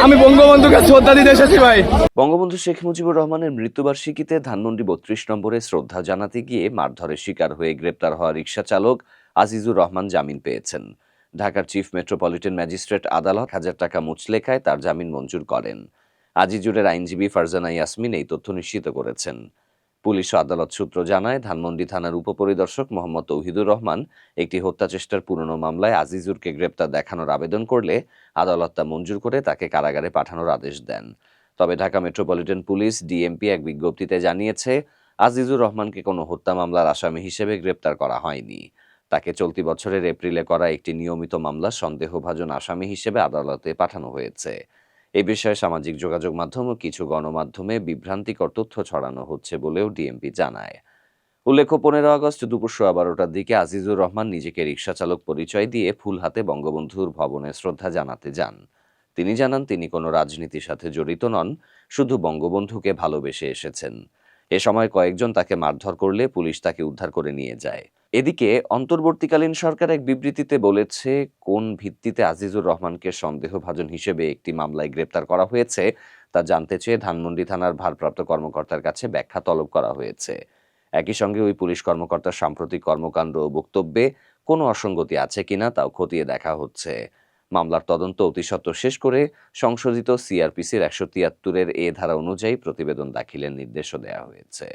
আমি বঙ্গবন্ধুকে শ্রদ্ধা দিতে এসেছি ভাই। বঙ্গবন্ধু শেখ মুজিবুর রহমানের মৃত্যুবার্ষিকীতে ধানমন্ডি ৩২ নম্বরে শ্রদ্ধা জানাতে গিয়ে মারধরের শিকার হয়ে গ্রেপ্তার হওয়া রিকশা চালক আজিজুর রহমান জামিন পেয়েছেন। ঢাকার চিফ মেট্রোপলিটন ম্যাজিস্ট্রেট আদালত ১,০০০ টাকা মুচলেখায় তার জামিন মঞ্জুর করেন। আজিজুরের আইনজীবী ফারজানা ইয়াসমিন এই তথ্য নিশ্চিত করেছেন। পুলিশ ও আদালত সূত্র জানায়, ধানমন্ডি থানার উপপরিদর্শক মোহাম্মদ তৌহিদুর রহমান একটি হত্যাচেষ্টার পুরনো মামলায় আজিজুরকে গ্রেপ্তার দেখানোর আবেদন করলে আদালত তা মঞ্জুর করে তাকে কারাগারে পাঠানোর আদেশ দেন। তবে ঢাকা মেট্রোপলিটন পুলিশ ডিএমপি এক বিজ্ঞপ্তিতে জানিয়েছে, আজিজুর রহমানকে কোনো হত্যা মামলার আসামি হিসেবে গ্রেপ্তার করা হয়নি। তাকে চলতি বছরের এপ্রিলে করা একটি নিয়মিত মামলা সন্দেহভাজন আসামি হিসেবে আদালতে পাঠানো হয়েছে। এই বিষয়ে সামাজিক যোগাযোগ মাধ্যম ও কিছু গণমাধ্যমে বিভ্রান্তিকর তথ্য ছড়ানো হচ্ছে বলেও ডিএমপি জানায়। উল্লেখ্য, ১৫ আগস্ট দুপুর ১:১২টার দিকে আজিজুর রহমান নিজেকে রিকশা চালক পরিচয় দিয়ে ফুল হাতে বঙ্গবন্ধুর ভবনে শ্রদ্ধা জানাতে যান। তিনি জানান, তিনি কোনো রাজনীতির সাথে জড়িত নন, শুধু বঙ্গবন্ধুকে ভালোবেসে এসেছেন। এ সময় কয়েকজন তাকে মারধর করলে পুলিশ তাকে উদ্ধার করে নিয়ে যায়। এদিকে অন্তর্বর্তীকালীন সরকার এক বিবৃতিতে বলেছে, কোন ভিত্তিতে আজিজুর রহমানকে সন্দেহভাজন হিসেবে একটি মামলায় গ্রেপ্তার করা হয়েছে তা জানতে চেয়ে ধানমন্ডি থানার ভারপ্রাপ্ত কর্মকর্তার কাছে ব্যাখ্যা তলব করা হয়েছে। একই সঙ্গে ওই পুলিশ কর্মকর্তার সাম্প্রতিক কর্মকাণ্ড ও বক্তব্যে কোনো অসঙ্গতি আছে কিনা তাও খতিয়ে দেখা হচ্ছে। মামলার তদন্ত অতিসত্বর শেষ করে সংশোধিত সিআরপিসির ১৭৩-এর এ ধারা অনুযায়ী প্রতিবেদন দাখিলের নির্দেশও দেওয়া হয়েছে।